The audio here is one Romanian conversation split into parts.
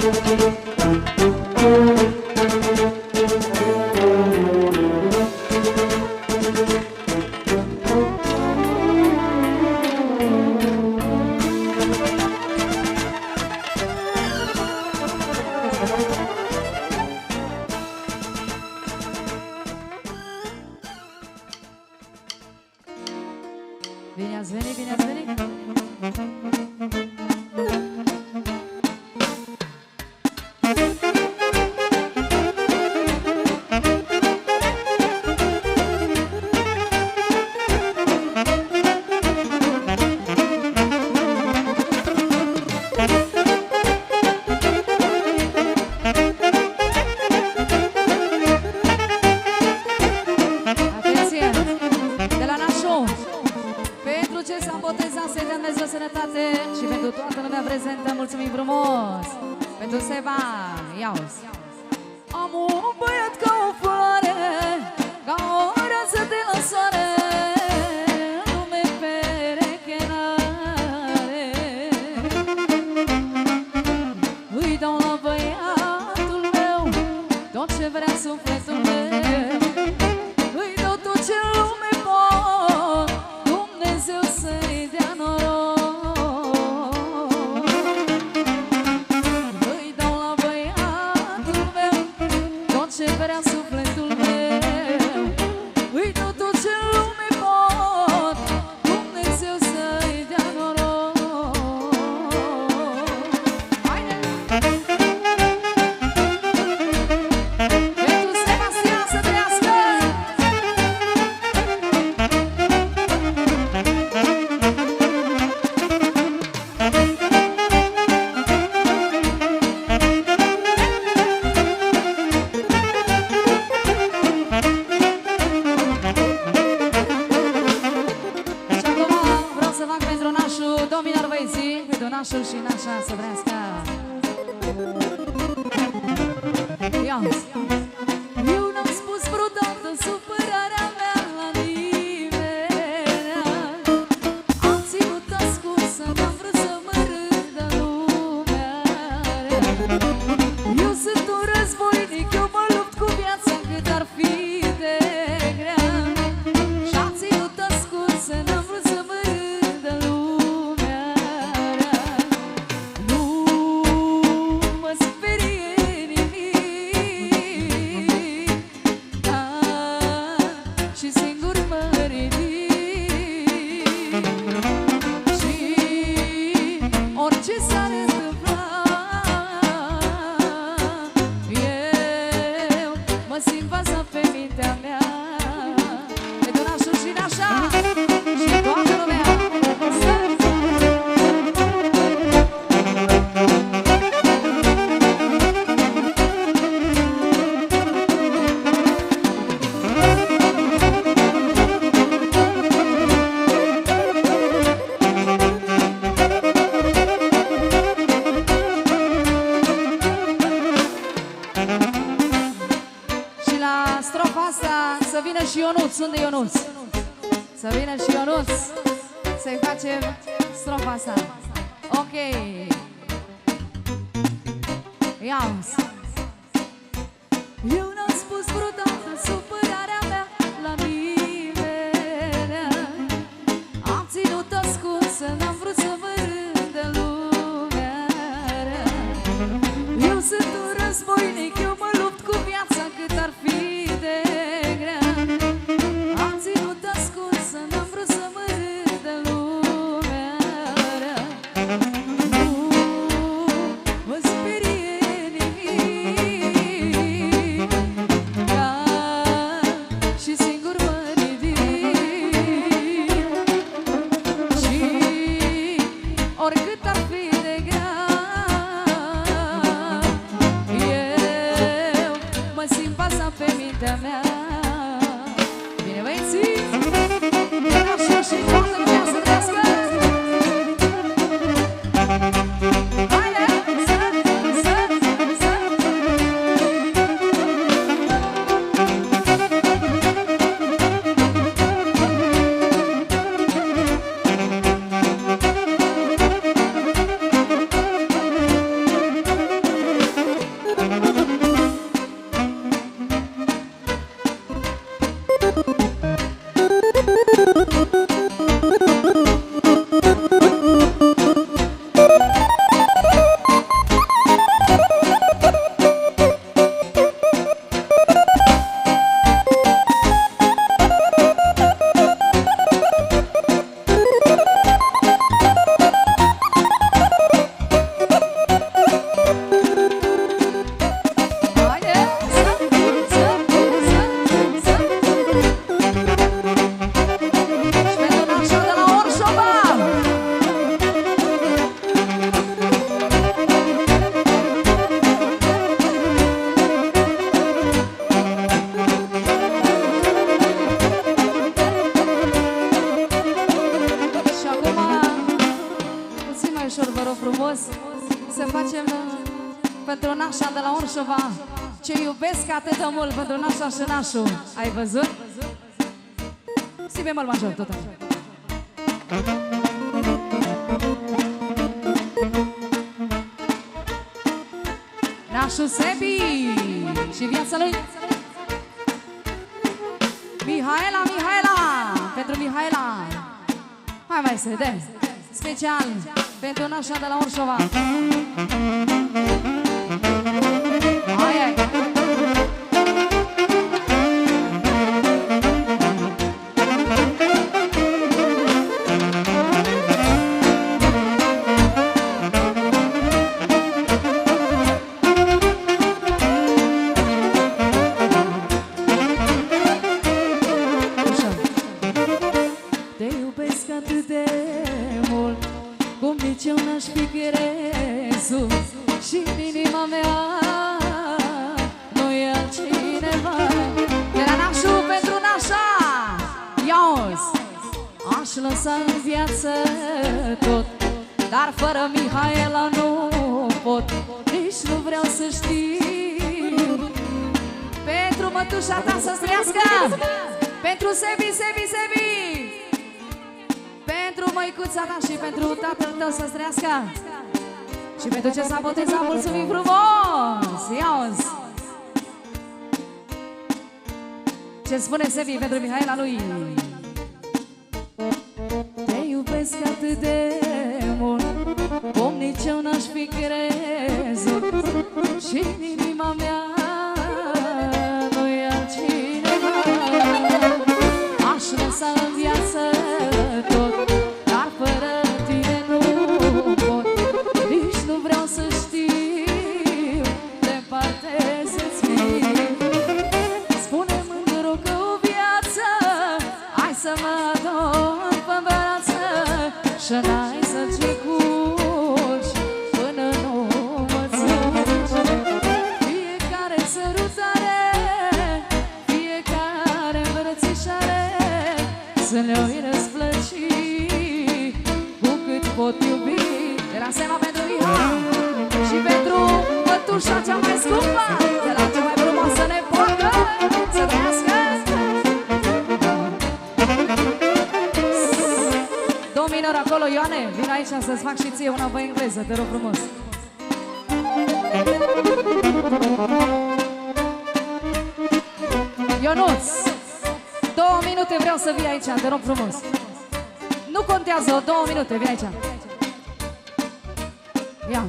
Bine ați venit, bine ați venit! Unde Ionuț? Să vină și Ionuț să-i facem strofa asta. Ok. Ia-uzi. Eu n-am spus vreodată supărarea mea la nimeni. Am ținut ascunsă, n-am vrut să mă rândă lumea. Eu sunt un războinic, eu mă lupt cu viața cât ar fi de grea. Am ținut ascunsă, n-am vrut să mă rândă lumea. Nu mă sperie nimic, și singur mă ridic. Și oricât ar fi de grea, eu mă simt pasat pe mintea mea. Bine, băieții! Așa și toată lumea să trească! Haide! Să! Orșova, ce iubesc atât de mult pentru nașa și nașul. Ai văzut? Si bemol major, tot așa. Nașul Sebi și viața lui Mihaela, pentru Mihaela. Hai mai să vedem, special pentru nașa de la Orșova. Hai. În viață tot, dar fără Mihaela nu pot, nici nu vreau să știu. Pentru mătușa ta să trăiască, pentru Sebi, pentru măicuța ta și pentru tatăl tău să trăiască, și pentru ce s-a botezat, mulțumim frumos! Ia-o-ți! Ce spune Sebi pentru Mihaela lui? Atât de mult, cum nici eu n-aș fi crezut, și în inima mea nu-i altcineva. Aș lăsa în viață tot, dar fără tine nu pot, nici nu vreau să știu, departe să-ți fiu. Spune mândru că o viață, hai să mă ador pe brață, și n-ai să-ți curci până nu mă țingi. Fiecare sărutare, fiecare îmbrățișare, să le-o-i răsplăci cu cât pot iubi. De la Sema pentru Iha și pentru mătușa cea mai scumpă, de la cea mai frumoasă nepoată, să trăiască. Minor acolo, Ioane, vin aici să-ți fac și ție una pe engleză, te rog frumos. Ionuț, 2 minute vreau să vii aici, te rog frumos. Nu contează, 2 minute, vii aici. Ia.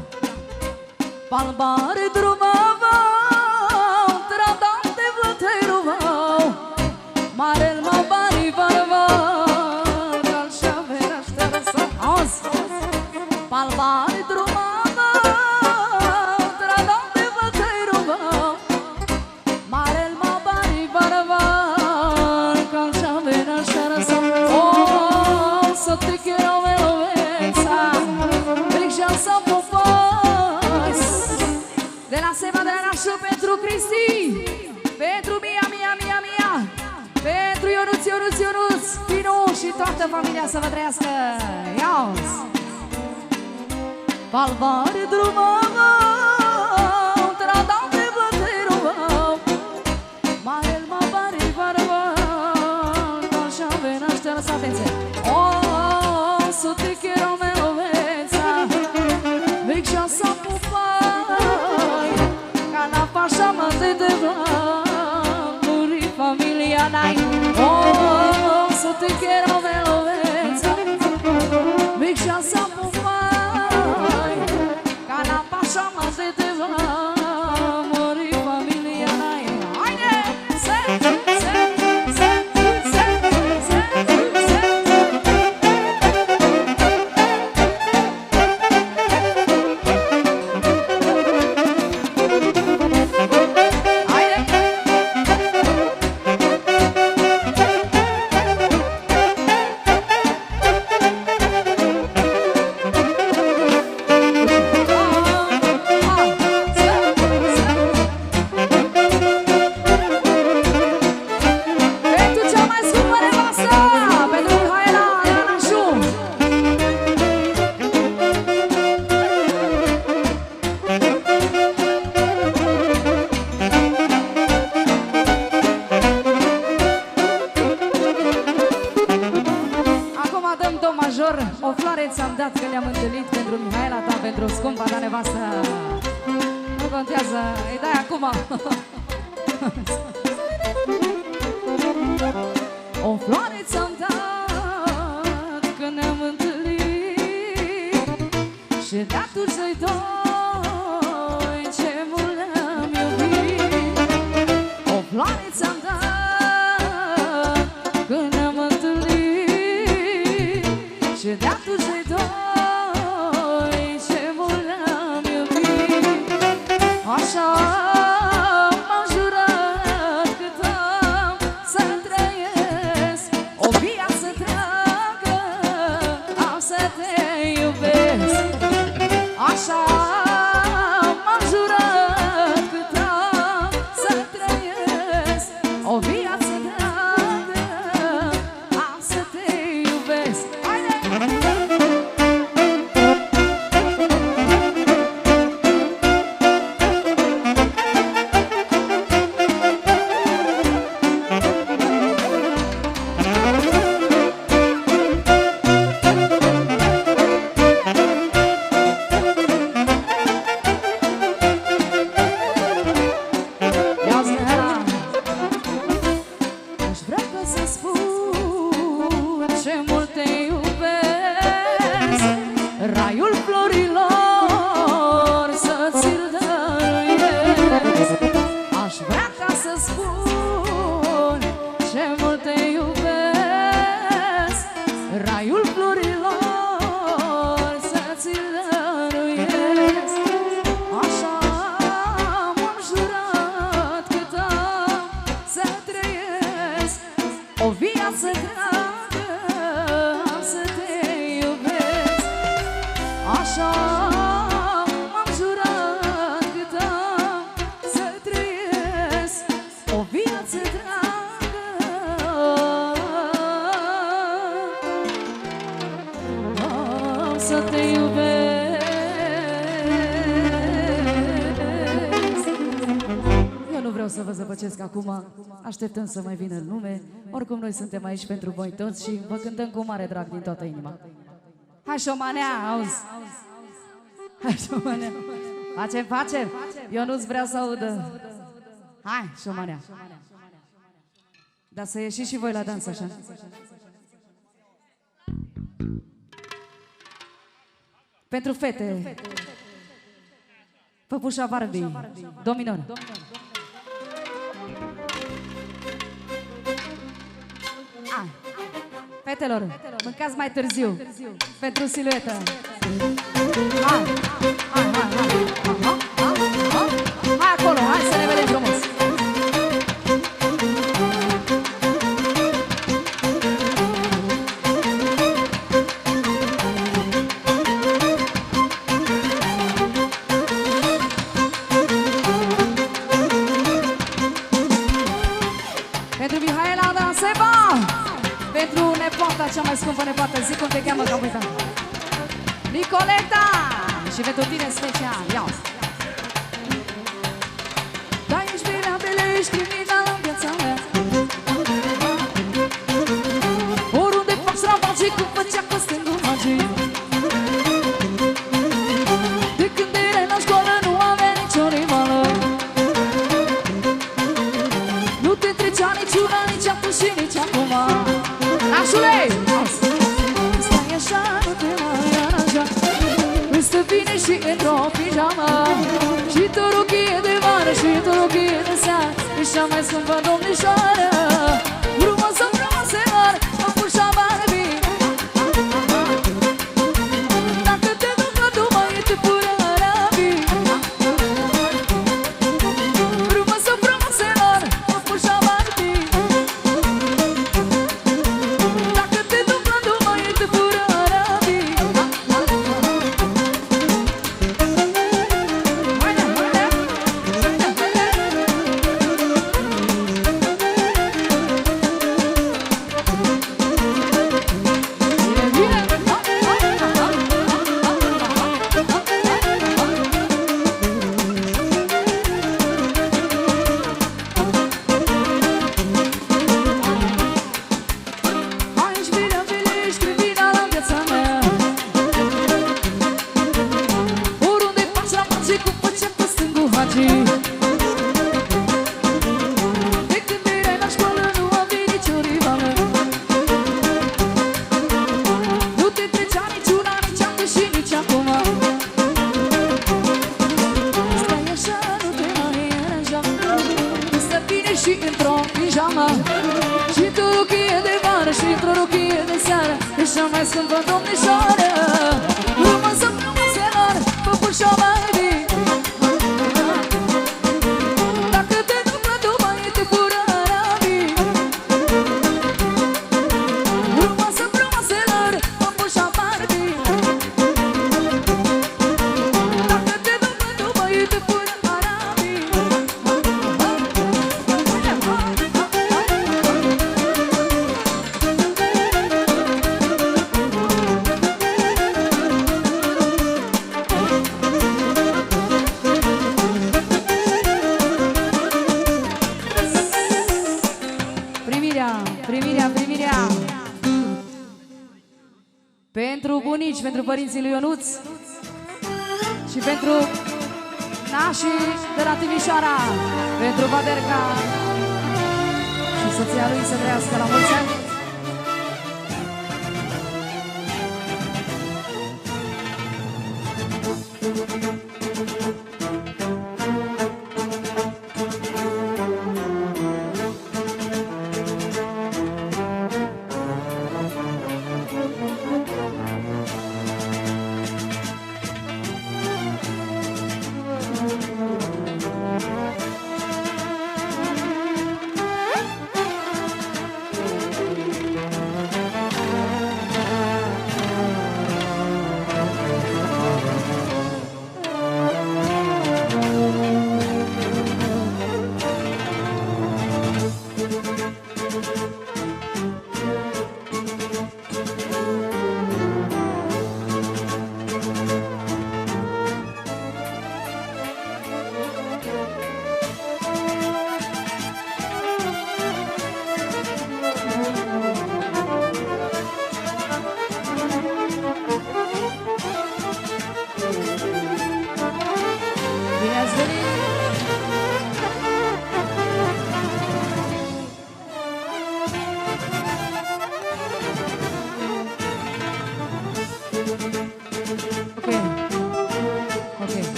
Palmare drumavau, tradante vlătăiruvau, marel mă bari varvau. Palmare drumavau, tradante vlătăiruvau, marel mă bari varvau, calciavena șarăsau. Oh, să te quiero velovența, bricea să popăs. De la Sema, de la Nașu, pentru Cristi, pentru Mia, pentru Ionuț, Pinu și toată familia să vă trăiască. Ia-o-ți! Palmare drumavau, tradante vlătăiruvau, marel mă bari varvau, calciavena șarăsă. Atenție! Oh, să te quiero velovența, bricea să popăi, ca n-a pașa mă te muri familia n-ai. Oh, să te quiero velovența, bricea să popăi, ca n-a pașa mă te muri familia n-ai. Haide! major, o floare ți-am dat când ne-am întâlnit pentru Mihaela ta, pentru scumpa ta nevastă. Nu contează, îi dai acum. O floare ți-am dat când ne-am întâlnit și de atunci noi doi ce mult ne-am iubit. O floare ți-am dat când ne-am întâlnit și de atunci noi doi ce mult ne-am iubit. Așa m-am jurat cât am să trăiesc o viață întreagă, am să te iubesc. Așa m-am jurat cât am să trăiesc o viață întreagă, am să te iubesc. Haide! Aș vrea ca să spun ce mult te iubesc, raiul florilor să ți-l dăruiesc. Aș vrea ca să spun ce mult te iubesc, raiul florilor să ți-l dăruiesc. Așa m-am jurat cât am să trăiesc o viață dragă, am să te iubesc. Așa m-am jurat cât am să trăiesc o viață dragă, am să te iubesc. Eu nu vreau să vă zăpăcesc acum, așteptăm să mai vină lume. Oricum noi suntem aici pentru voi toți și vă cântăm cu mare drag din toată inima. Hai șomanea, auzi! Hai șomanea! Facem! Eu nu-ți vreau să audă. Hai șomanea! Dar să ieșiți și voi la dans așa. Pentru fete, Păpușa Barbie, do minor. Fetelor, mâncați mai târziu. Pentru siluetă. Hai acolo, hai să ne vedem frumos. Pentru Mihaela Danseba, pentru nepoata cea mai scumpă nepoată, zic cum te cheamă, capitan. Nicoleta! Și pentru tine special, ia-o! Da, ești mirabile, ești criminal în viața mea. Oriunde fac stravagii, cum făcea cu stângul magii. De când erai la școală, nu avea nicio rivală. Nu te trecea niciuna, nici atunci și nici acum. Nașule! Stai așa, nu te mai aranja, îți vine și într-o pijama și tu rochie de vară și tu rochie de seară, ești cea mai scumpă domnișoară, frumoasă, frumoaselor, Păpușa Barbie. Dacă te duc la Dubai, te pură Arabii. Frumoasă, frumoselor, Păpușa Barbie. Dacă te duc la Dubai, te pură Arabii. pijama și tu rochie de vară și într-o rochie de seară e cea mai scumpă domnișoară. Frumoasă frumoaselor, păpușa mai vii. Dacă te duc la Dubai, te fură arabii. Frumoasă frumoaselor, păpușa mai vii. Dacă te duc la Dubai, te fură arabii. Primirea pentru bunici, pentru părinții lui Ionuț și pentru nașii de la Timișoara, pentru Baderca și soția lui să trăiască la mulți ani.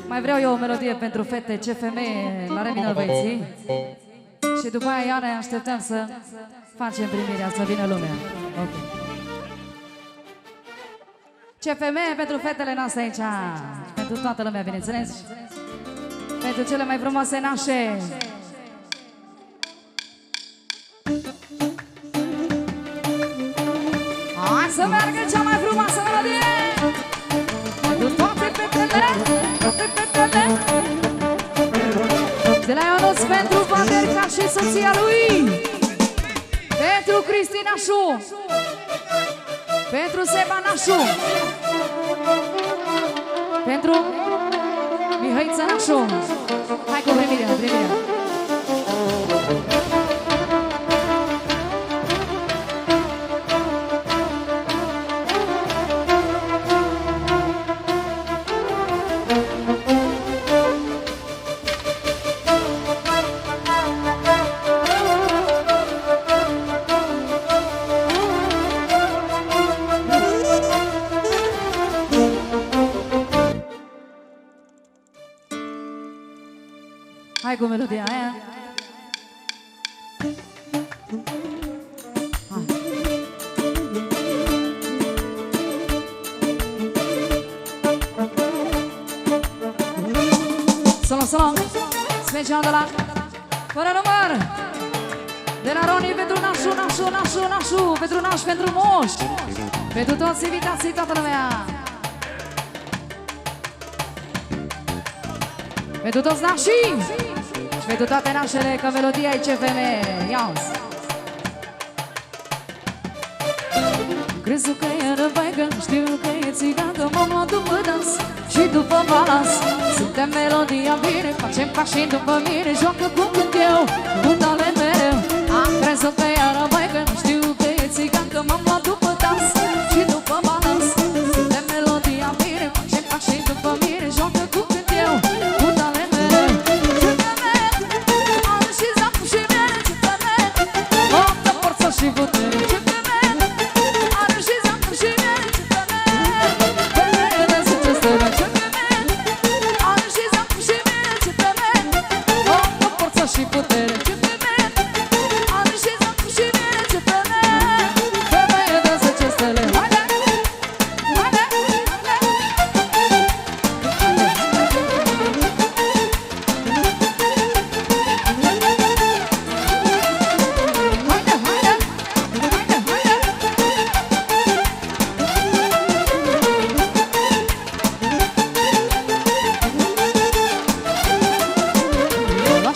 Mai vreau eu o melodie pentru fete, ce femeie, la remină băieții. Și după aia, iar ne așteptăm să facem primirea, să vină lumea. Ok. Ce femeie pentru fetele noastre aici, pentru toată lumea, bineînțeles. Pentru cele mai frumoase nașe. Hai să meargă cea mai frumoasă melodie! Pentru toate fetele, toate fetele. De la Ionuț pentru Baderca și soția lui. Pentru Cristina Șu. Pentru Seba Nașu. Pentru Mihăiță Nașu. Hai cu primirea, primirea. Hai cu melodia aia. Hai. Solo, special de la fără număr. De la Roni pentru nașu, pentru naș, pentru moș. Pentru toți invitații, toată lumea. Pentru toți nașii și pentru toate nașele, că melodia e CFM. Ia-uzi! Crezut că e răbăigă, știu că e țigancă, m-am luat după dans și după balans. Suntem melodia bine, facem pașii după mine, joacă cum cânt eu, cu talent mereu. Am crezut că e răbăigă, știu că e țigancă, m-am luat după dans și după balans. Suntem melodia bine, facem pașii după mine, joacă cum cânt eu, cu talent mereu. Și putere, ce femeie, are și zamă și mere, ce femeie, femeie de succes tău, ce femeie, are și zamă și mere, ce femeie, o forță și putere. putere, ce femeie are și zău și mine, ce femeie. Femeie de 10 stele. Haide! Haide!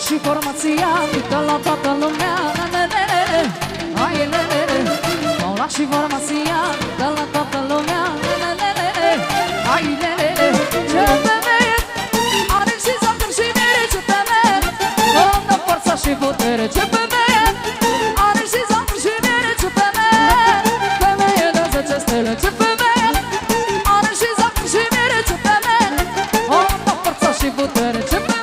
Și formația mică la toată lumea. Ai, m-au luat și formația mică la toată lumea. Ai, ce femeie are și zahăr și mere, ce femeie dă forța și putere, ce femeie are și zahăr și mere, ce femeie. Femeie de 10 stele, ce femeie are și zahăr și mere, ce femeie dă forța și putere, ce femeie.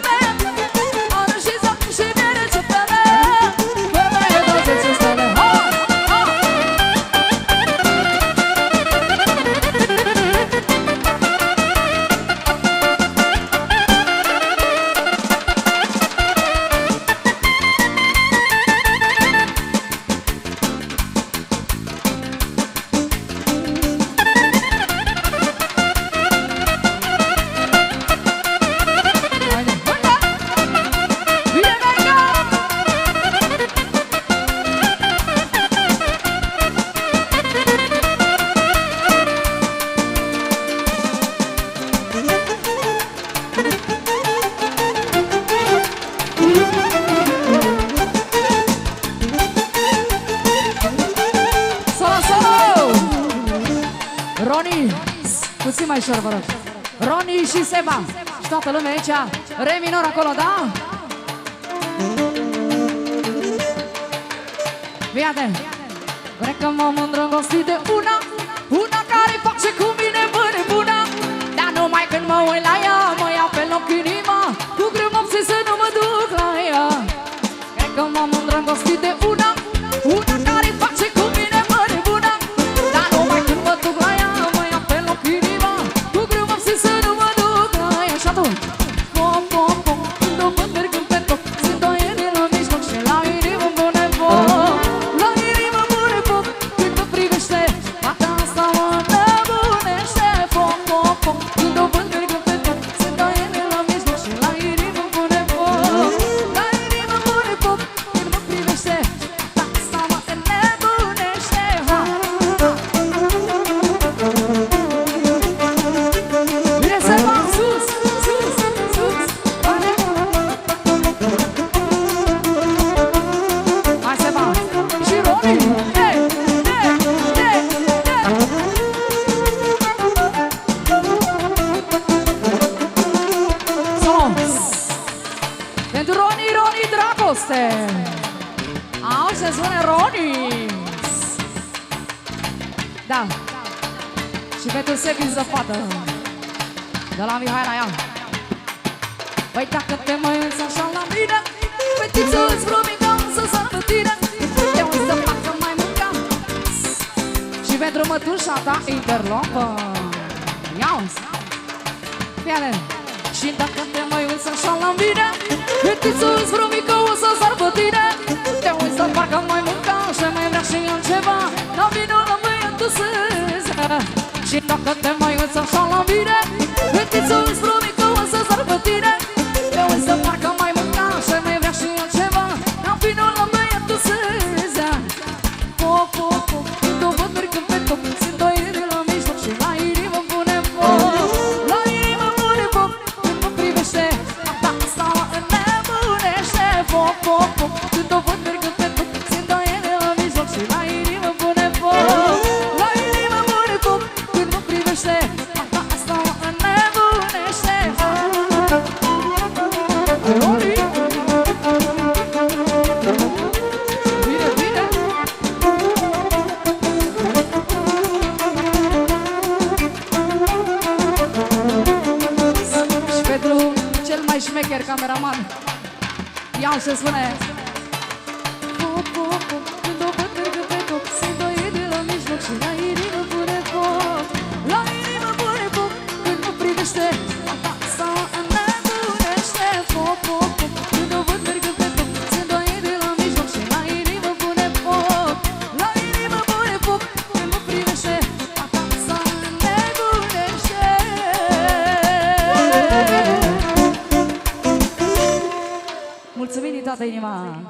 Roni, puțin mai ușor, vă rog. Roni și Seba și toată lumea aici. Re minor acolo, da? Fii-ate! Cred că m-am îndrăgostit de una care face cu mine bune bună. Dar numai când mă uit la ea, mă ia pe loc inima. Cu greu mă obses să nu mă duc la ea. Cred că m-am îndrăgostit de una care face cu mine bune bună. Dar numai când mă duc la ea, mă ia pe loc inima. Cu greu mă obses să nu mă duc la ea. Și atunci pom, pom, pom, când o văd mergând pe top, sunt o ele la mijloc și la inimă bune foc. La inimă bune foc, când mă privește, fata asta mă nebunește. Pom, pom, pom, când o văd mergând pe top, sunt o ele la mijloc și la inimă bune foc. La inimă bune foc, când mă privește, fata asta mă nebunește. Ha, ha. Bine să mă sus, sus, sus. Hai să mă, și Roni. Hey, hey, hey, hey. Sos. Pentru Roni, Roni, dragoste. Au, se spune Roni. Da. Și pentru Sebi Zăfată. De la Mihai la ea. Păi dacă te mai uiți așa la mine, fetiță îți frumică să sără tine. Te uiți să facă mai mânca. Și pentru mătușa ta interlopă. Ia-uzi. Fii-ale. Și dacă te mai uiți așa la mine, fetiță îți frumică o să sără tine. Te uiți să facă mai mânca și mai vrea și altceva. La vinul la băiatul să-ți. Și dacă te mai uiți așa la mine, fetiță îți frumică o să sără tine. Te uiți să facă mai mânca și mai vrea și altceva. La vinul la băiatul să-ți. Po, po, po, când o văd mergând pe top, sunt o ele la mijloc și la inimă pune foc. La inimă pune foc, când mă privește, fata asta mă înnebunește. Po, po, po, când o văd mergând pe top, sunt o ele la mijloc și la inimă pune foc. La inimă pune foc, când mă privește, fata asta mă înnebunește. Roni! Bine, bine! Și pentru cel mai șmecher cameraman, iau se spune. Po, po, po, când o văd mergând pe top, sunt o ele la mijloc și la inimă pune foc. La inimă pune foc, când mă privește, fata asta mă înnebunește. Po, po, po, când o văd mergând pe top, sunt o din toată inima.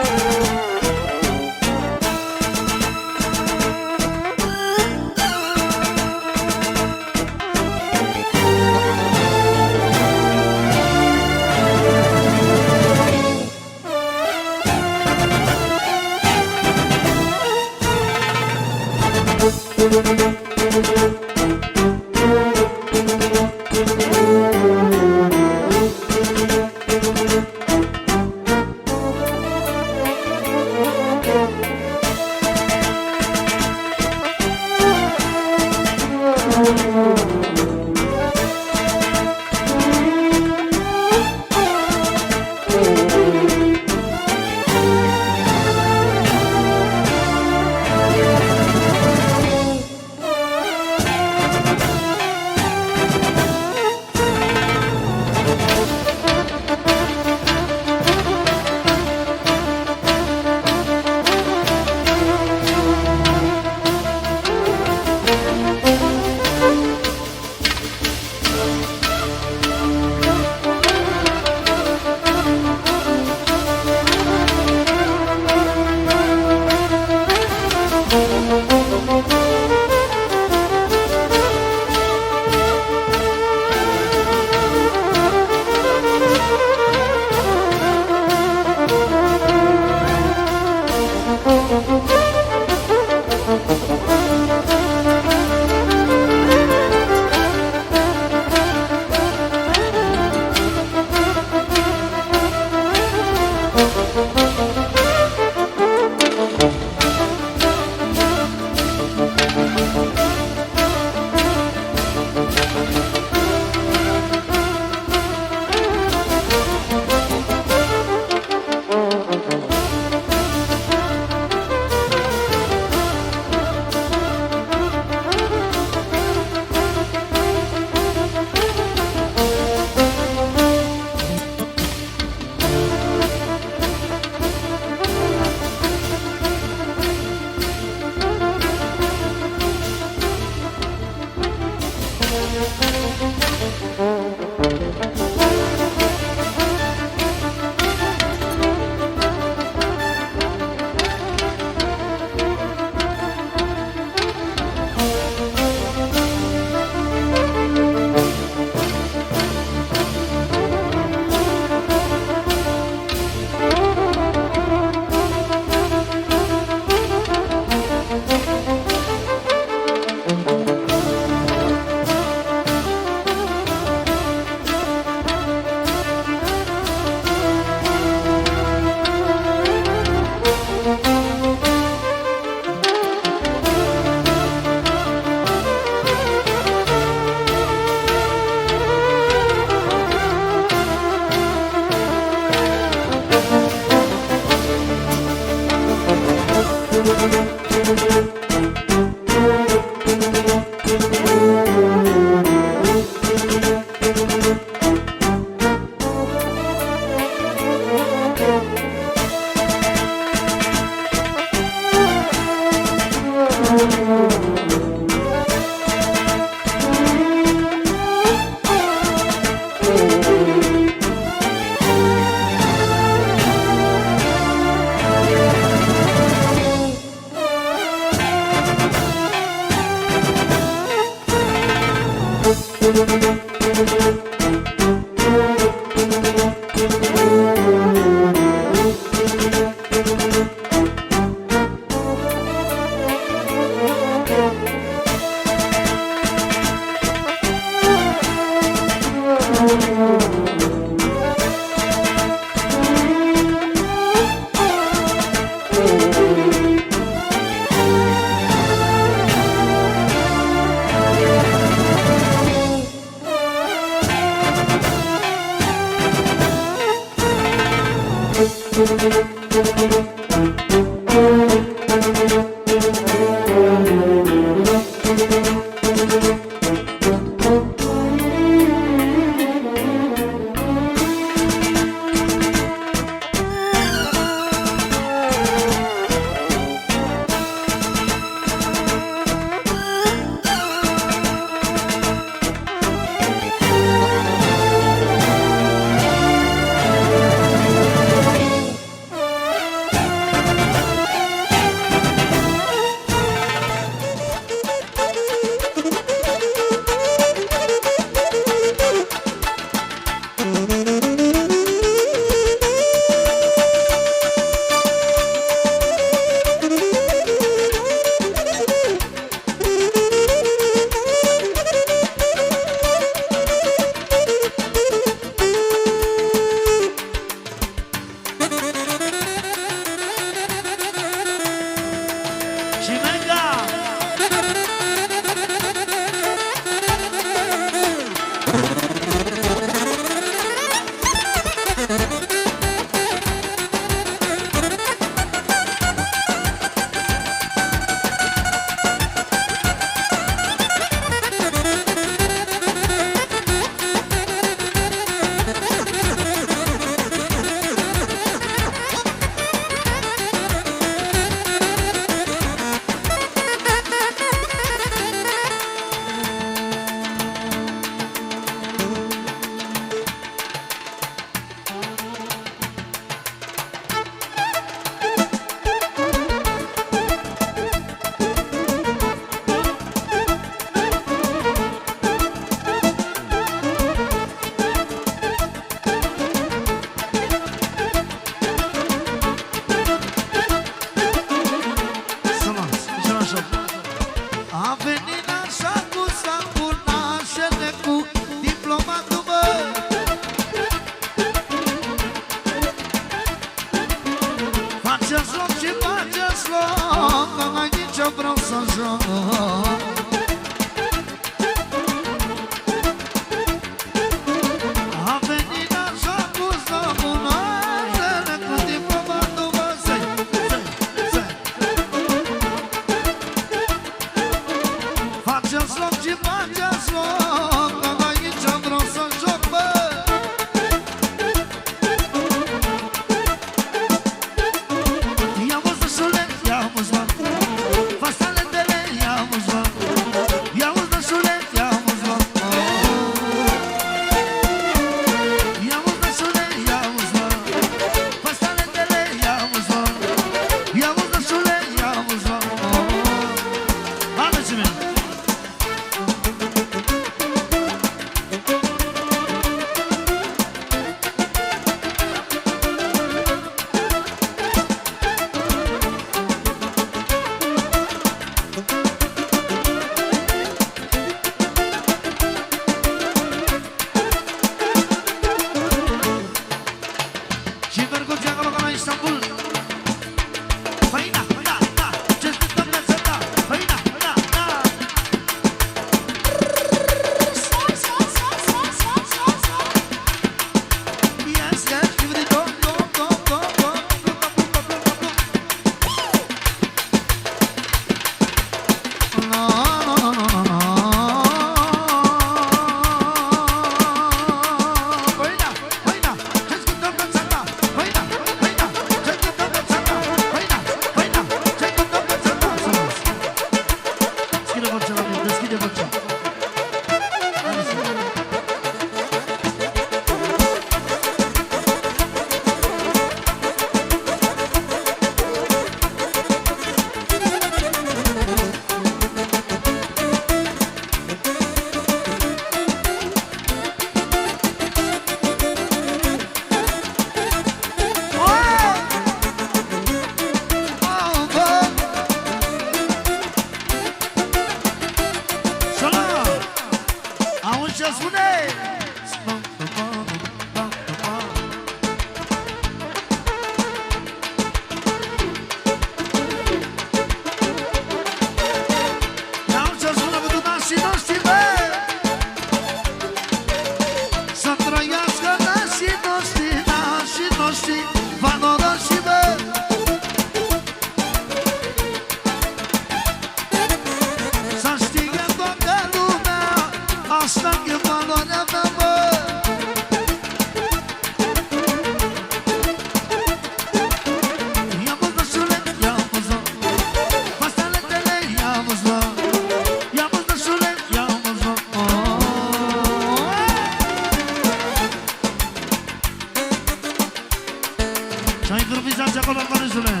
Mersi acolo, Marizule.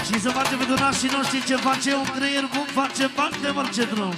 Și să facem pentru nașii noștri ce face un creier bun, face bani de orice drum.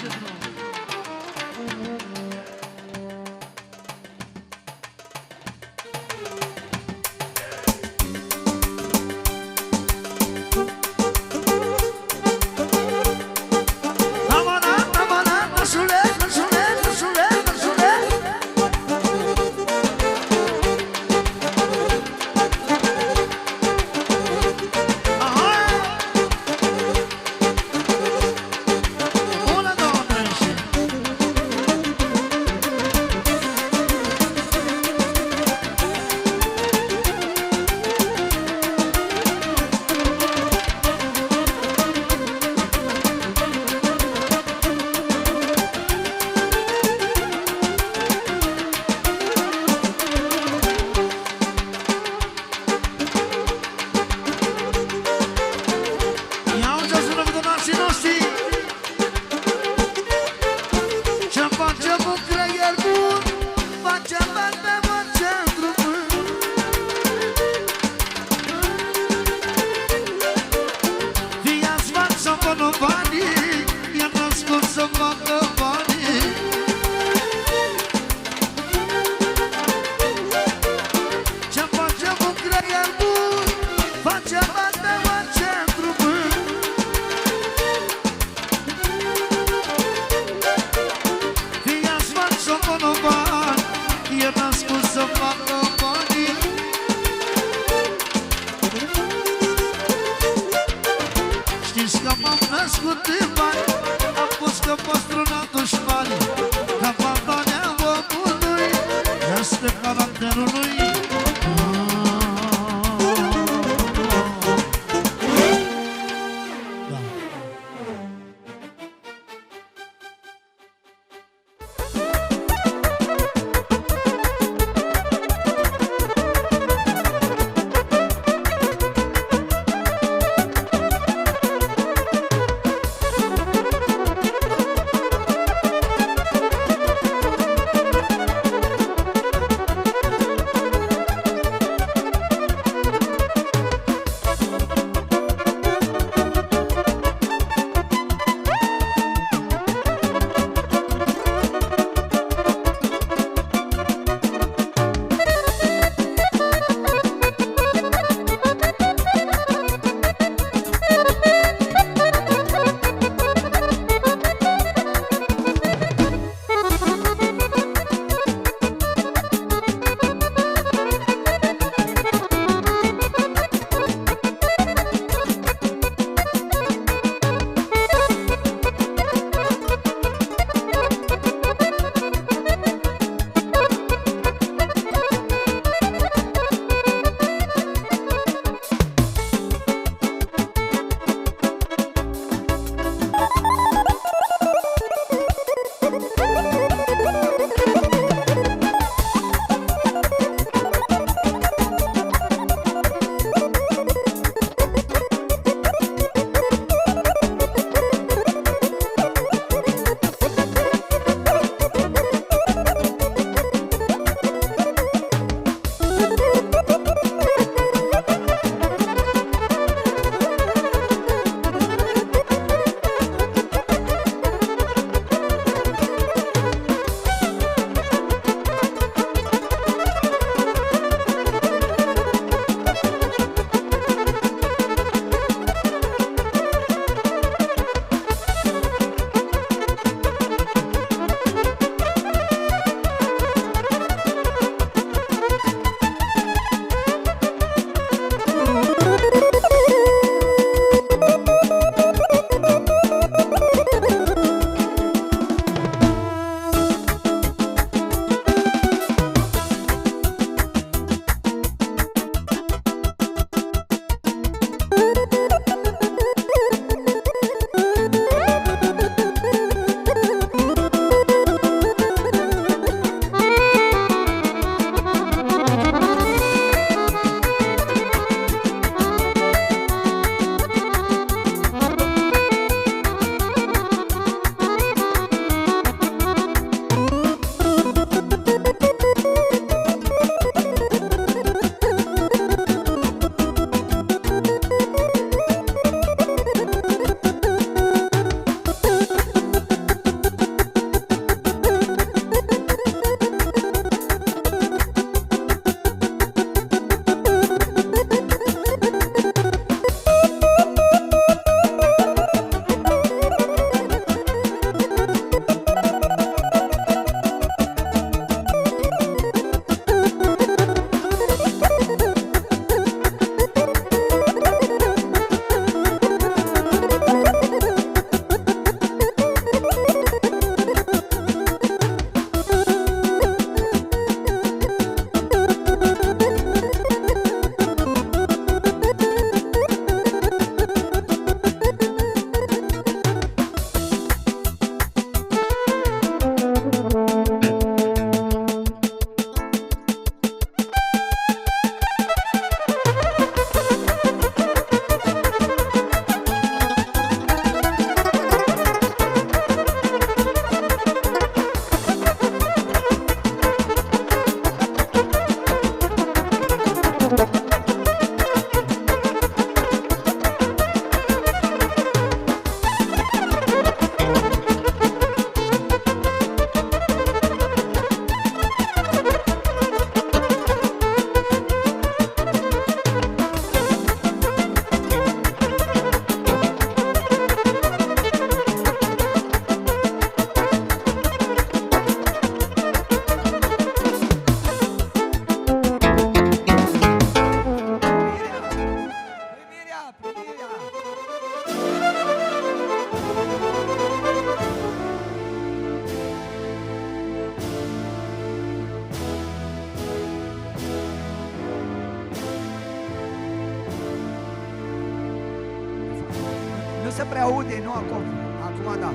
se prea aude, nu acum. Acum da.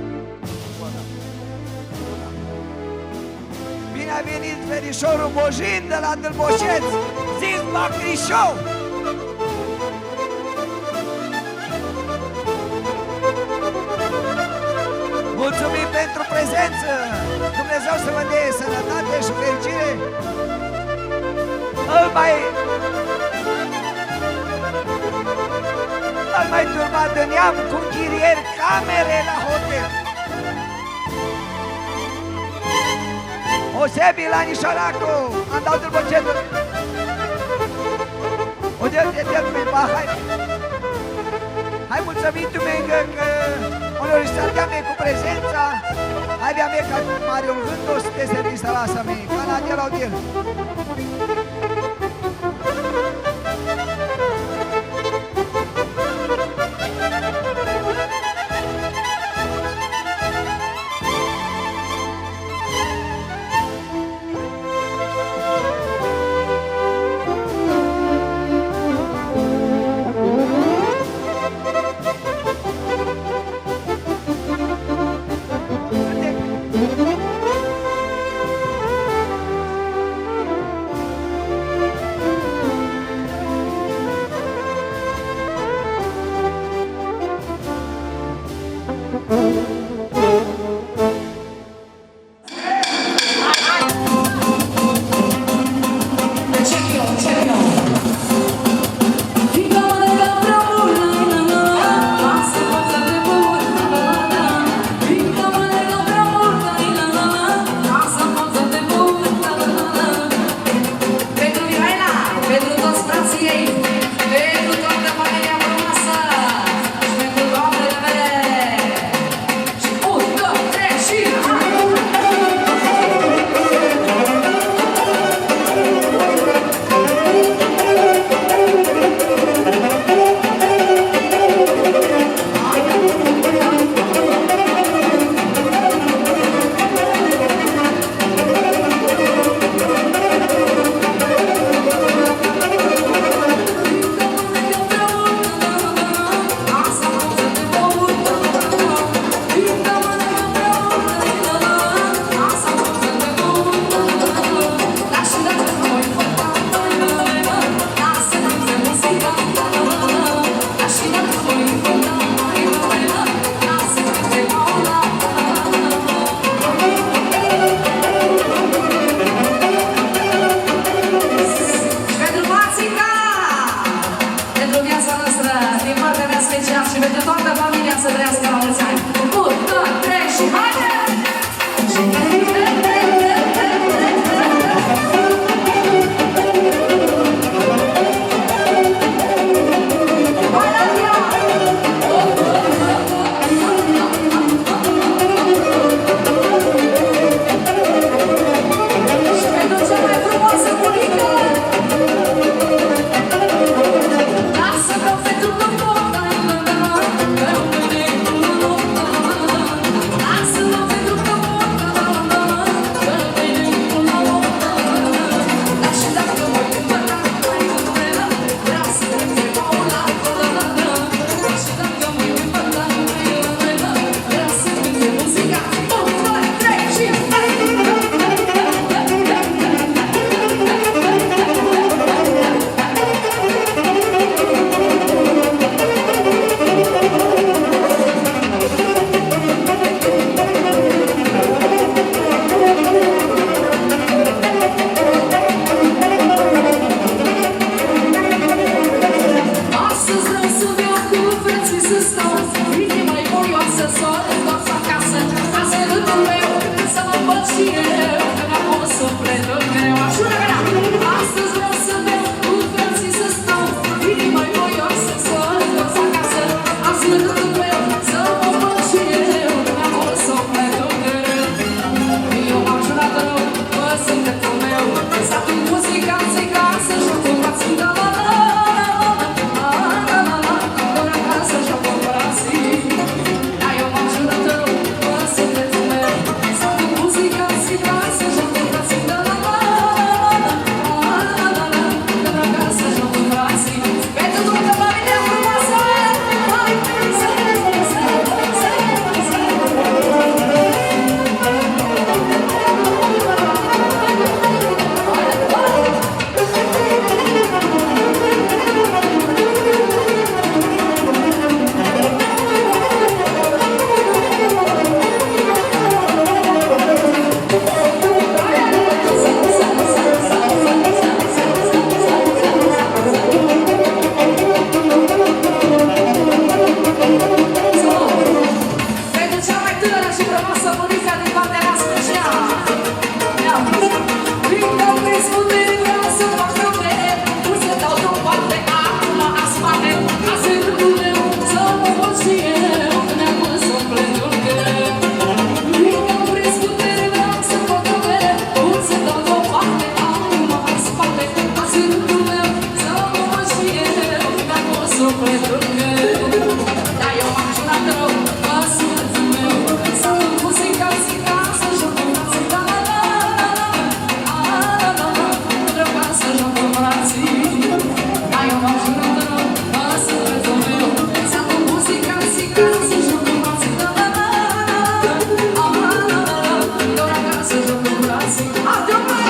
Bine a venit verișorul Bojin de la Dâlboșeț, Zilba Crișou! Mulțumim pentru prezență! Dumnezeu să vă dea sănătate și fericire! Îl mai turmat de neam cu chirier camere la hotel! Osebi la Nișoracu, am dat Dâlbocetul! O de hai mulțumim Dumnezeu că onorizarea mea cu prezența, hai de-a mea ca Mariul Vântul să te servi să lasă mea, ca la de la odel. sufletul meu. Dar eu m-am jurat rău, la sufletul meu. S-a făcut zica, zica, să joc în brații. Da, da, da, da, da, da, vreau ca să joc în brații. Dar eu m-am jurat rău, la sufletul meu. S-a făcut zica, zica, să joc în brații. Da, da, da, da, da, vreau ca să joc în brații. Adeu, mă!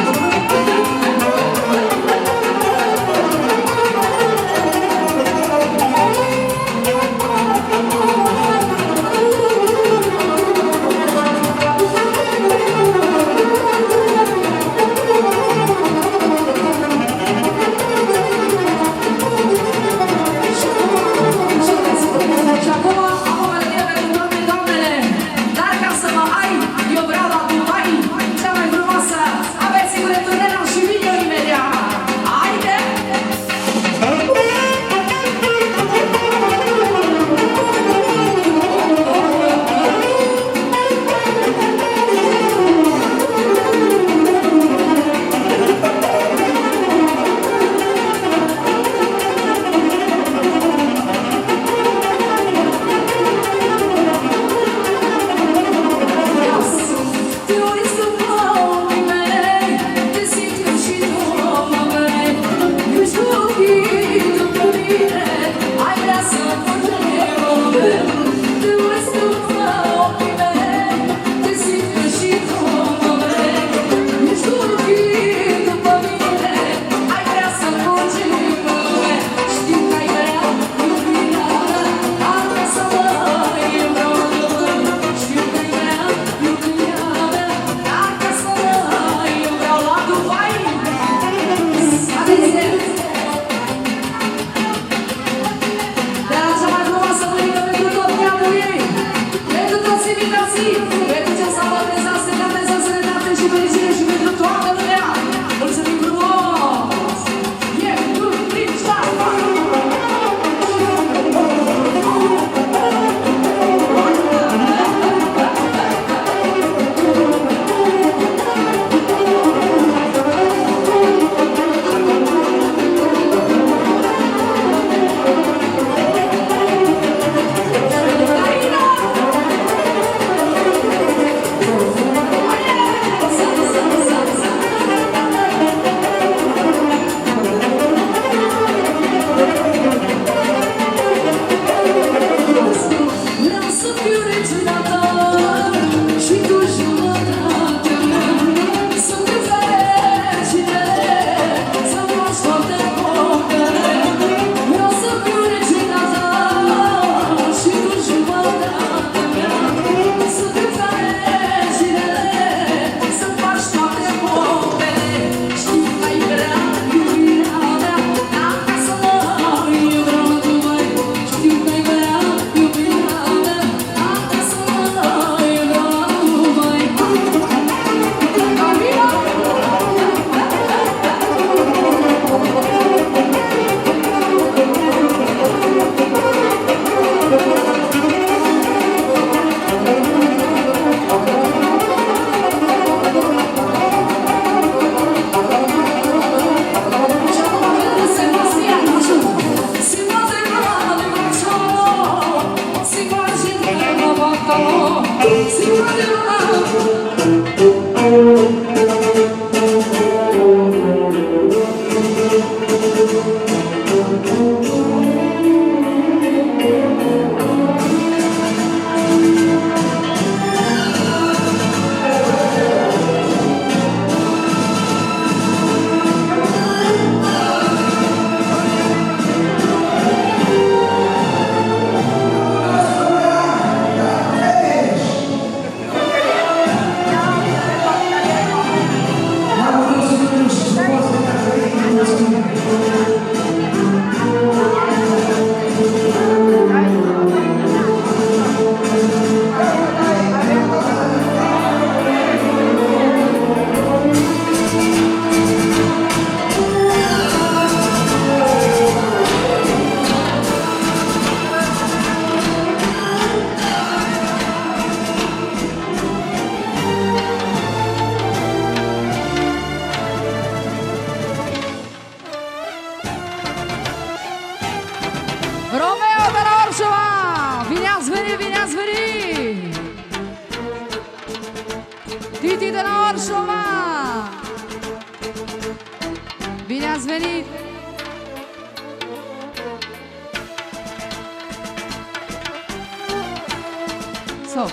Stop.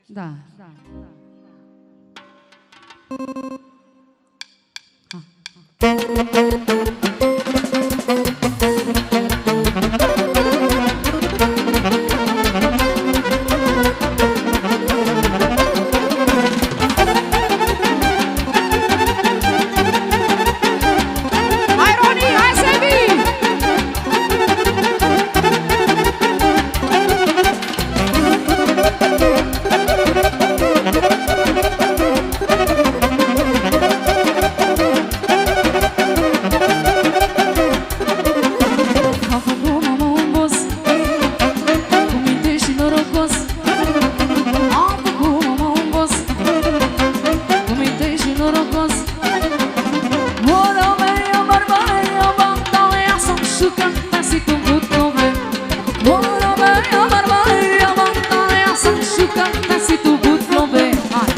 Da. Hai, Roni, hai, Sebi! Am făcut mama un boss cu minte și norocos. Am făcut mama un boss cu minte și norocos. Mora mea, barbarea, bantalea, să-mi șucă, nasi tu butove. Mora mea, barbarea, bantalea, să-mi șucă, nasi tu butove. Hai!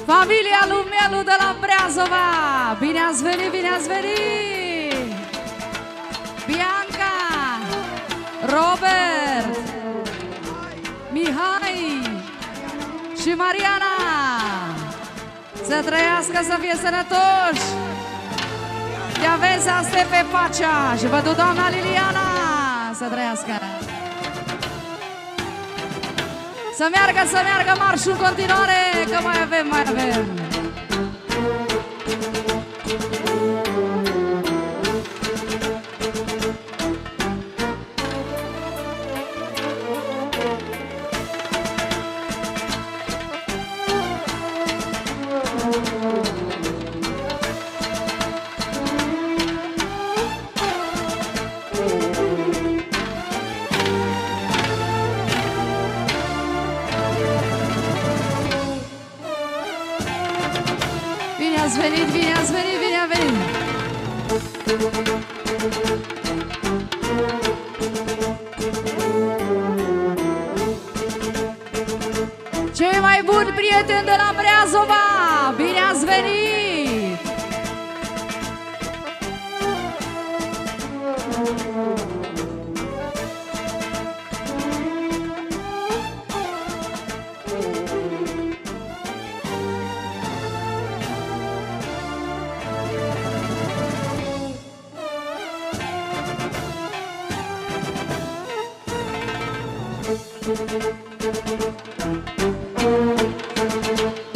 Familia lui Melu de la Breazova! Bine ați venit, bine ați venit! Bianca, Robert, Mihai și Mariana! Să trăiască, să fie sănătoși! Te aveți să ste pe pacea și vă duc doamna Liliana! Să trăiască! Să meargă marșul în continuare, că mai avem. Bine ați venit, bine ați venit, bine ați venit! Cei mai buni prieteni de la Breazova, bine ați venit!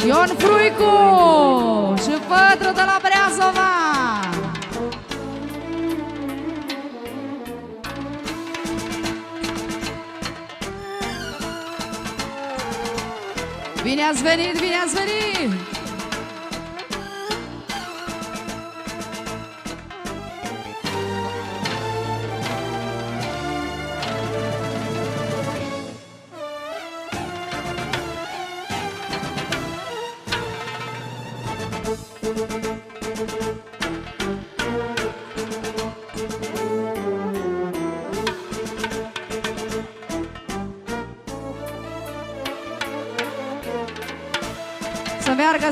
Ion Fruicu și Pătru de la Breazova! Bine ați venit, bine ați venit!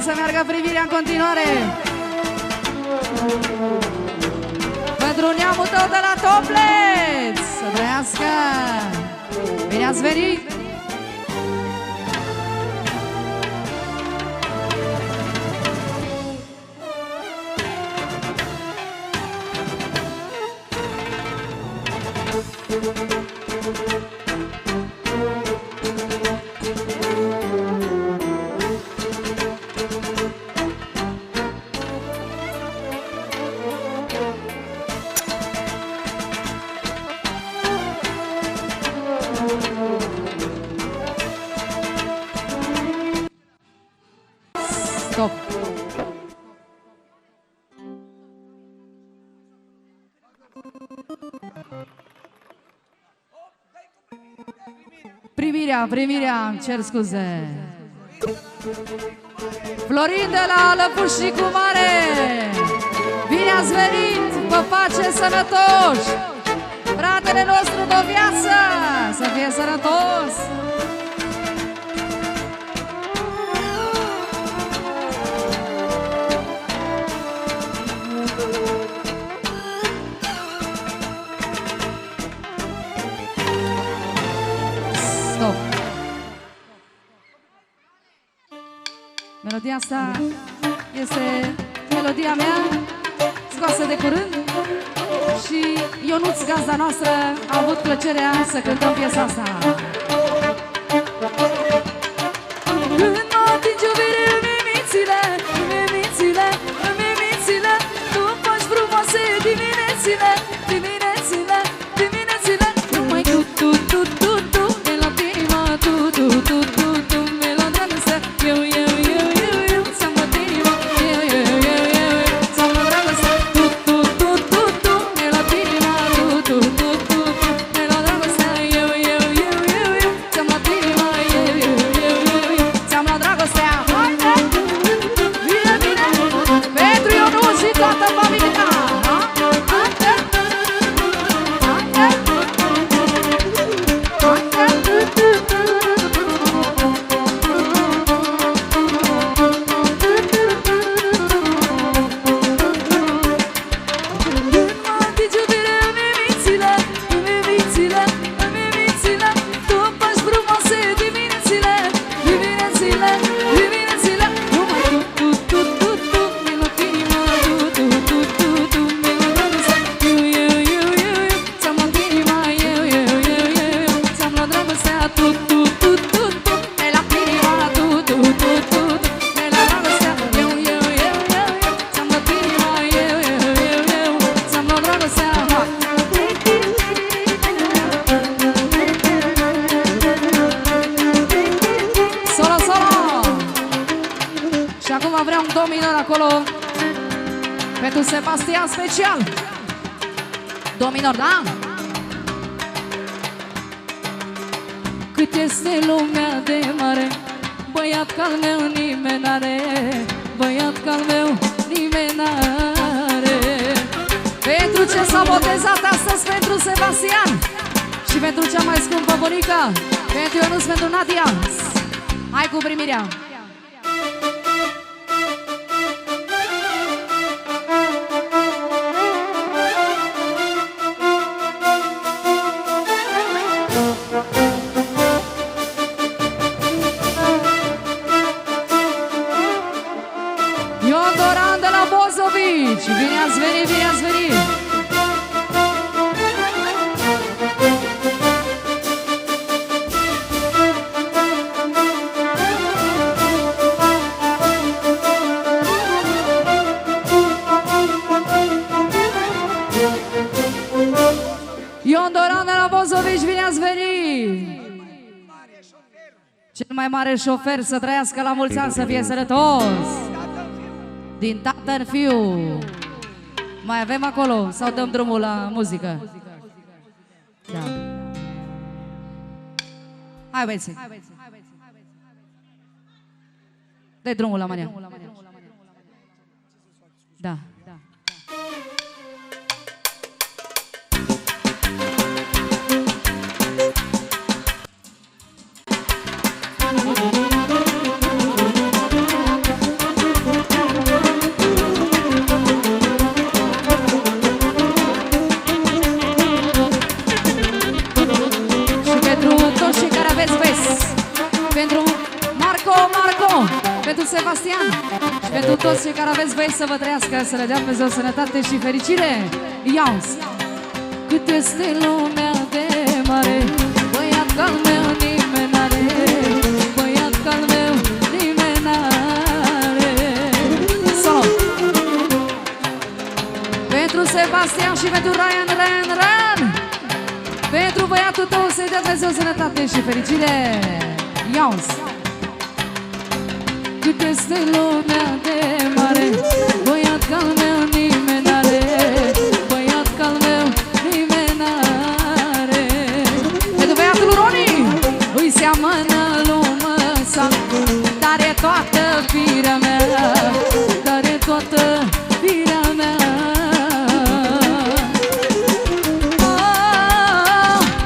Să meargă privirea în continuare. Pentru neamul tău de la Topleț, să trăiască. Bine ați venit! Primirea, cer scuze. Florin de la Lăpușicu Mare. Bine ați venit, pe pace, sănătoși. Fratele nostru de viață, să fie sănătos. Stop. Melodia asta este melodia mea, scoasă de curând. Și Ionuț, gazda noastră, a avut plăcerea să cântăm piesa asta. Când mă atingi iubire în mimițile, tu faci frumoase diminețile, numai tu, melodia, tu, melodragostea, eu, ți-am băt inima, ți-am băt dragostea, tu, melodia, tu, melodragostea, eu, ți-am băt inima, ți-am băt dragostea. Bine, pentru Ionuț și toată familia. Și acum vreau un dominor acolo pentru Sebastian special. Dominor, da? Cât este lumea de mare, băiat ca-l meu nimeni n-are, băiat ca-l meu nimeni n-are. Pentru ce s-a botezat astăzi, pentru Sebastian și pentru cea mai scumpă bunica, pentru Ionuț, pentru Nadia. Hai cu primirea. Ion Doran de la Bozovici. Bine ați venit, bine ați venit. Ion Doran de la Bozovici, bine ați venit. Cel mai mare șofer, să trăiască la mulți ani, să fie sănătos. Din tată în fiu. Mai avem acolo sau dăm drumul la muzică? Da. Hai băieți. Dă-i drumul la mania. Da. Pentru Sebastian și pentru toți cei care aveți voie să vă trăiască, să le dea Dumnezeu sănătate și fericire. Iauzi! Cât este lumea de mare, băiat ca-l meu nimeni n-are, băiat ca-l meu nimeni n-are. Solo! Pentru Sebastian și pentru Ryan, pentru băiatul tău să-i dea Dumnezeu sănătate și fericire. Iauzi! Cât este lumea de mare, băiat ca-l meu nimeni n-are, băiat ca-l meu nimeni n-are. Pentru băiatul Roni, îi iubirea mea.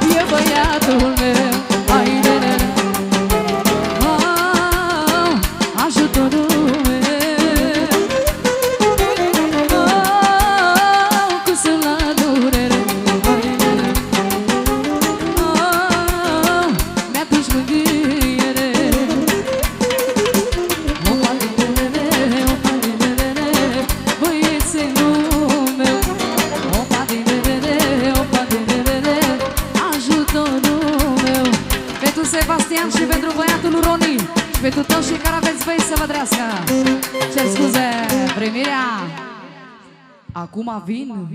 E băiatul meu, ai nene, ajutorul meu, cum sunt la durere, ai nene, mi-aduci mângâiere. Băiețelul meu, opa dinere, ajutorul meu. Pentru Sebastian și pentru băiatul Roni și pentru toți cei care aveți băi să vă trească. Cer scuze, primirea. Acum vin.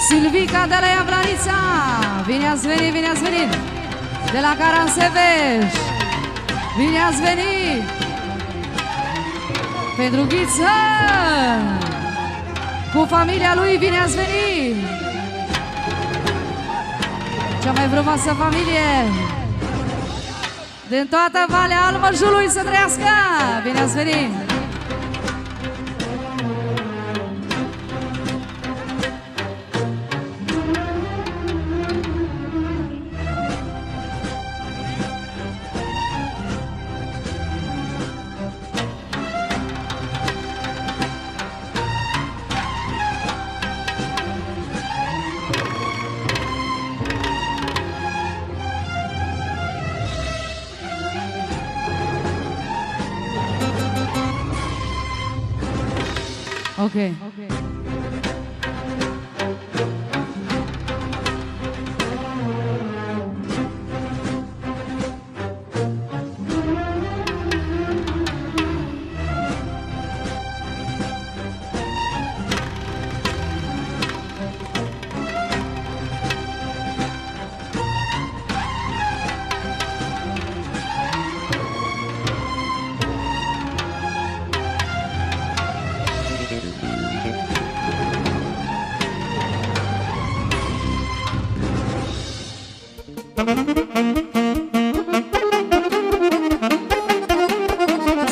Silvica de la Iablanița, bine ați venit, bine ați venit. De la Caransebeș, bine ați venit. Pentru Ghiță, cu familia lui, bine ați venit. Cea mai frumoasă familie din toată Valea Almăjului să trăiască, bine ați venit. Okay.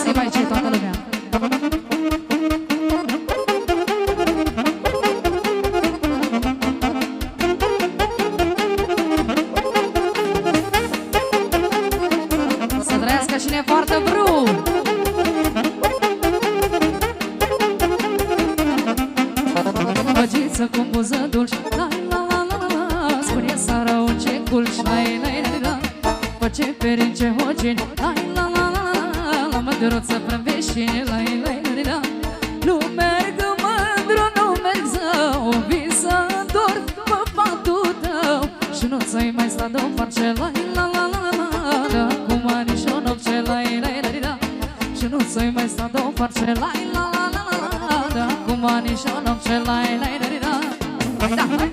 Se vai ce toată lumea. Să trăiască și ne poartă bru. Băgiță cu buză dulci, la la la la la, spune Sara ce culci, la la la la, face perince hocini, la la la la la, la mădăruță prăveșini, la la la la. Nu merg mândru, nu merg zău, vin să dor pe patul tău și nu ți-ai mai sta de-o parce, la la la la la, de acum nici o nopce, la la la la, și nu ți-ai mai sta de-o parce, la la la la la, de acum nici o nopce, la la la la. Da, hai!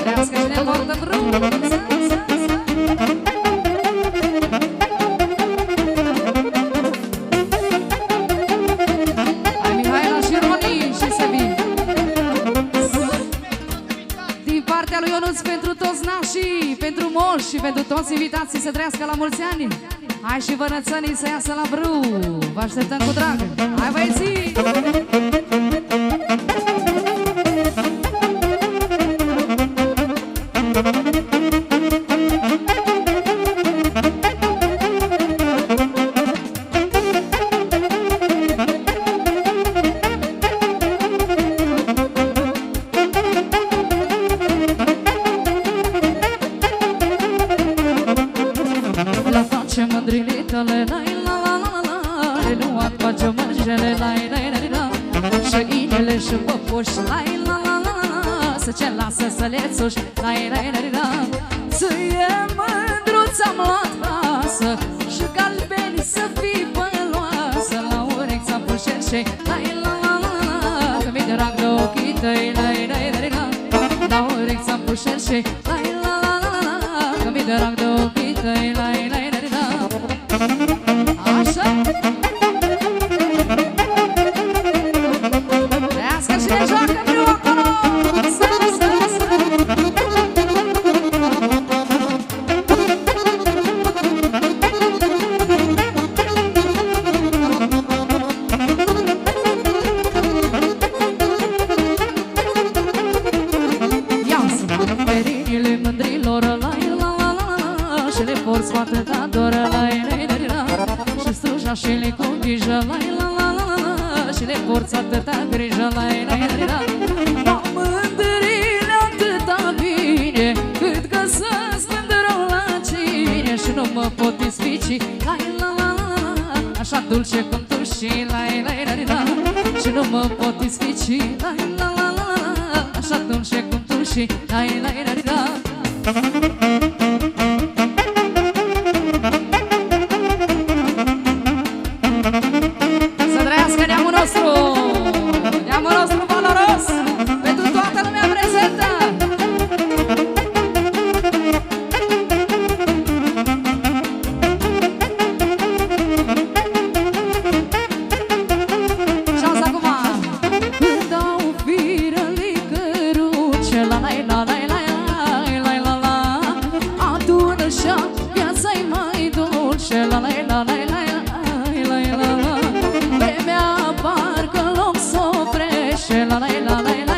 Trească și ne poartă brunță. Hai Mihaela și Roni și să vin. Din partea lui Ionuț pentru toți nașii, pentru moși și pentru toți invitații să trăiască la mulți ani. Hai și vănățănii să iasă la bru. Vă așteptăm cu drag. Hai băieții! păpuși, lai la la la la, să ce lasă să le țuși, lai la la la. Să e mândruța-am luat casă și galbeni să fii băloasă, la urechi ți-am pus șerșei, lai la la la la, că mi-e drag de ochii tăi, lai la la la. La urechi ți-am pus șerșei, lai la la la la, că mi-e drag de ochii tăi, lai la la la. Așa? Trească și ne joacă meu acolo! Să, să, să! Ia-ți perinile mândrilor, la la la la, și le porți cu atâta dor, la la la, și strujașele cu grijă, la la la la, și le porți atâta grijă, la la la. M-am mândrit atâta bine, cât că să-ți mândră la cine, și nu mă pot isfici, la la la la, așa dulce cum tu și la la la la, și nu mă pot isfici, la la la la, așa dulce cum tu și la la la la. Să trăiască neamul nostru, neamul nostru valoros, pentru toată lumea prezentă. Și asta acum. Când dau firă licăruce, la la la la la la la la, adună și-a viața-i mai dulce, la la la la la. Vremea parcă loc s-oprește, la la la la la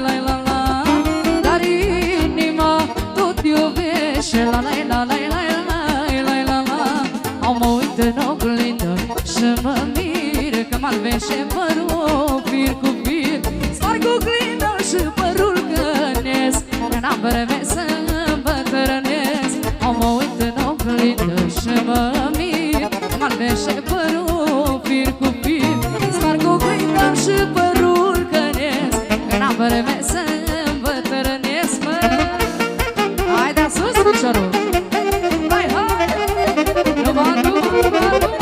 la la la, dar inima tot iubește, la la la la la la la la. Au mă uit în oglindă și mă mir că m-albește părul fir cu fir, sparg oglinda și părul cănesc, că n-am vreme să îmbătrânesc. Au mă uit în oglindă și mă mir că m-albește părul fir cu fir, sparg oglinda și părul cănesc, că n-am vreme să îmbătrânesc, mă. Hai de-a sus, piciorul! Hai, hai! Numai, numai, numai!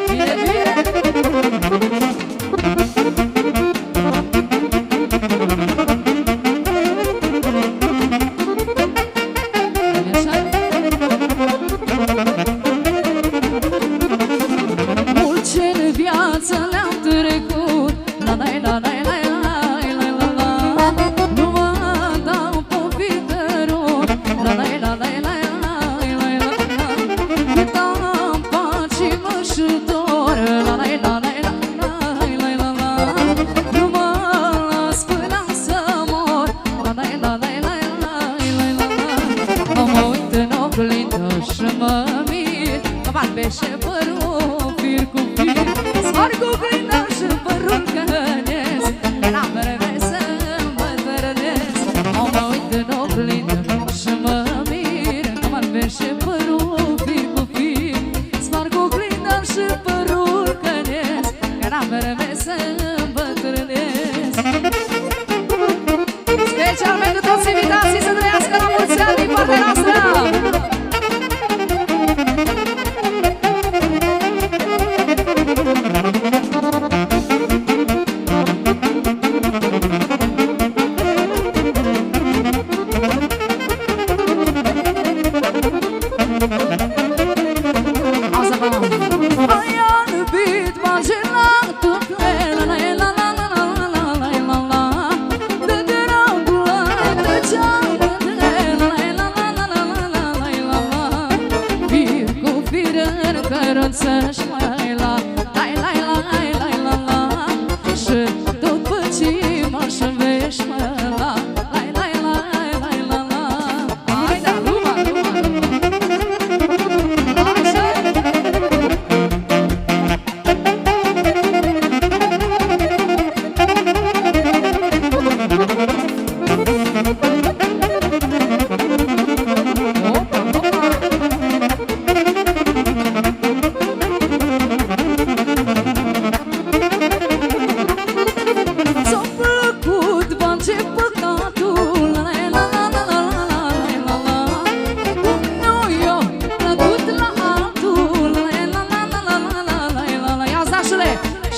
Bine, bine! Și părul fir cu fir, sparg oglinda și părul cănesc, n-am vreme să îmbătrânesc. Au mă uit în oglindă și mă mir că m-albește părul fir cu fir, sparg oglinda și părul cănesc, că n-am vreme să îmbătrânesc. Special pentru toți invitații, să trăiască la mulți ani din partea noastră! Ai albit, m-a gelat tot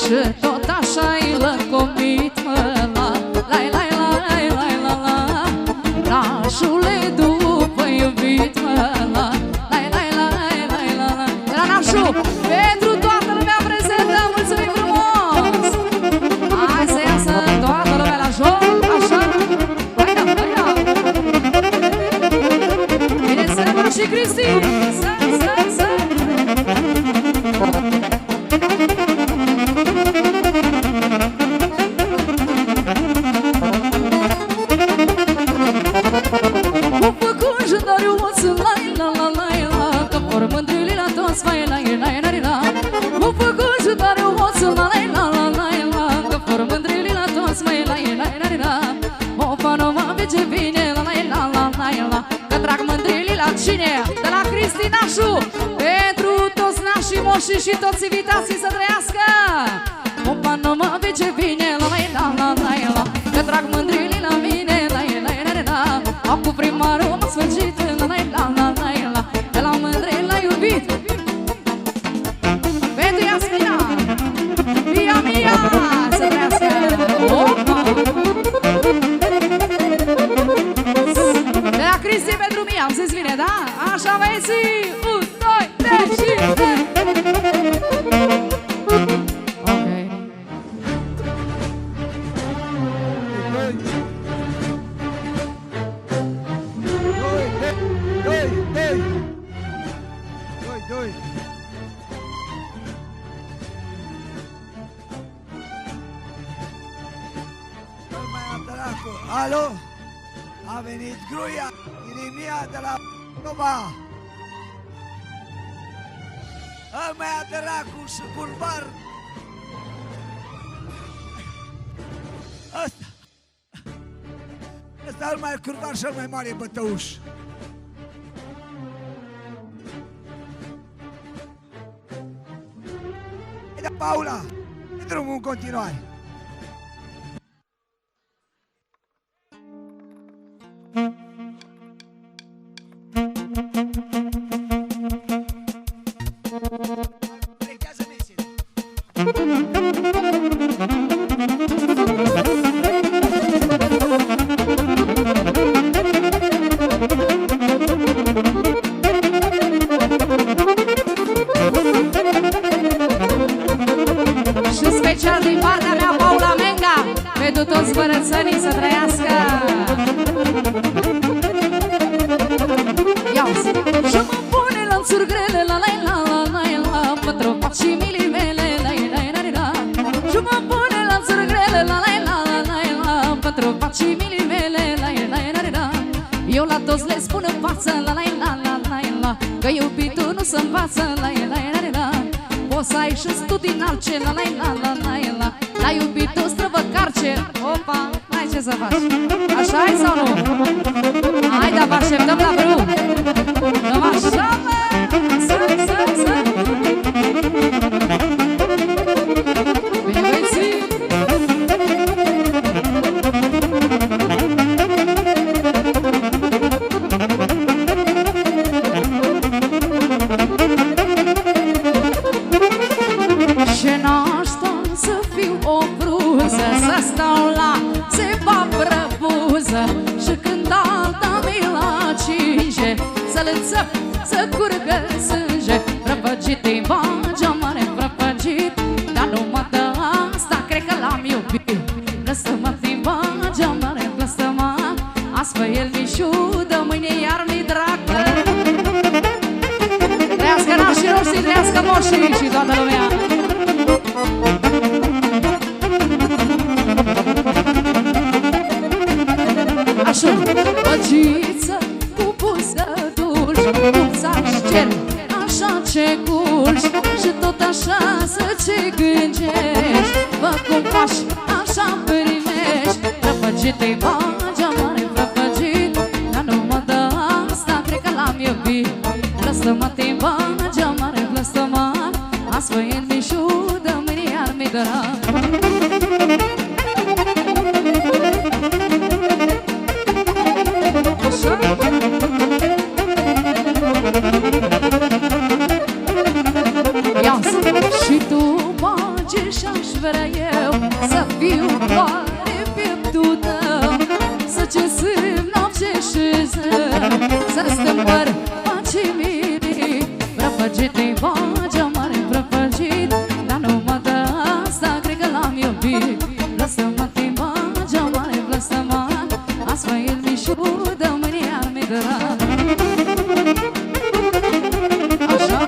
Și tot așa-i lăcomit, mă, la Nașule după iubit, mă, la Nașu, pentru toată lumea prezentă, mulțumim frumos! Hai să iasă toată lumea la joc, așa? Hai da! Bine seara și Cristi! Să! Cine? De la Cristi Nașu, pentru toți nașii moșii și toți invitații să trăiască. Opa, nu mă vezi ce vine, la, că trag mândrilii la mine, la, acum primarul m-a sfârșit, la, de la mândrili l-a iubit. Pentru Iasmina, mia, să trăiască. Opa! De la Cristi pentru mine, am zis bine, da? Așa băieții, 1, 2, 3 și 3. Ok. Doi. Alo? A venit gruia, Irimia de la Nova. Îl mai adăra cu curvar. Ăsta îl mai curvar și-l mai mare bătăuș. E da, Paula, e drumul în continuare. Eu la toți le spun în față, la, că iubitul nu se învață, la. Poți să ai și studii înalte, la iubitul străvăcarce. Opa, n-ai ce să faci. Așa-i sau nu? Hai, dar vă așteptăm la brâu. Dăm așa, mă! Să! Bine, băieții! Ce n-aș să fiu o bruză, să stau la țepa prăbuză, și când alta mi-l acinge, să-l înțăp, să curgă sânge. Prăpăgit-i bagea mare, prăpăgit, dar nu mă dă asta, cred că l-am iubit. Blăstămă-ti bagea mare, blăstămă, astfel el mi șudă, mâine iar mi dragă. Trăiască nașii noștri, trăiască moșii și toată lumea. Așa, băgiță cu buză dulci, cum s-aș cer, așa ce culci, și tot așa să ce gângești. Bă, cum faci, așa primești. Prăpăgit-i bagea mare, prăpăgit, dar nu mă dă asta, cred că l-am iubit. Blăstămă-te bagea mare, blăstămă, astfel el mi șudă, mâine iar mi dăra. Și tu bagi și-aș vrea eu să fiu floare pieptul tău, să ce sârâm noapte și să stăm păr face miri, prăpăgit-i bagea mare prăpăgit, dar numai de asta cred că l-am iubit. Blăstămat-i bagea mare blăstămat, astfel el mișu de mâine al mi drag. Așa?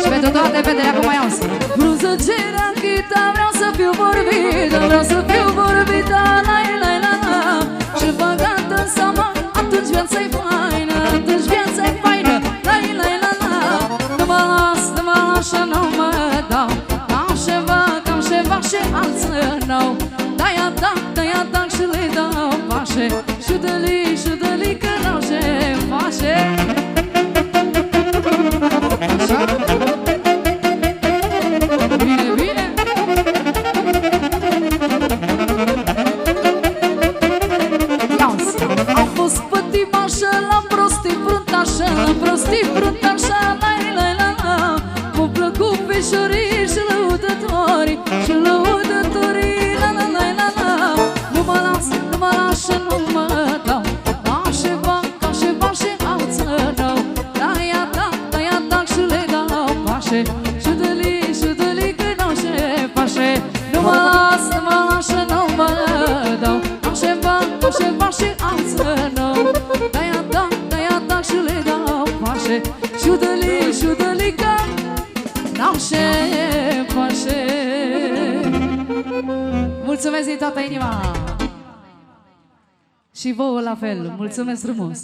Și pentru toate fetele acum mai auzi. Bruză geranchita, vreau să fiu vorbită, vreau să fiu vorbită, la-i-la-i-la-la. Și băgată în seama, atunci viața-i faină, atunci viața-i faină, la-i-la-i-la-la. Nu mă las, nu mă las și nu mă dau, am ceva și alții nou. Dai-a tac și le dau pașe, șudăli că n-au ce face. Așa? Bine, bine! Ia-uzi! Am fost pătimașă, l-am prostit fruntașă, l-am prostit fruntașă, la-i-la-i-la-la. M-au plăcut peșorii și lăudătorii, și lăudătorii, la-la-la-la-la. Nu mă las și nu mă dau, am ceva și alții nou. Dai-a tac și le dau pașe, șudăli că n-au ce pașe. Nu mă las și nu mă dau, am ceva și alții nou. Dai-a tac și le dau pașe, șudăli că n-au ce pașe. Mulțumesc din toată inima! Și vouă la fel, mulțumesc frumos!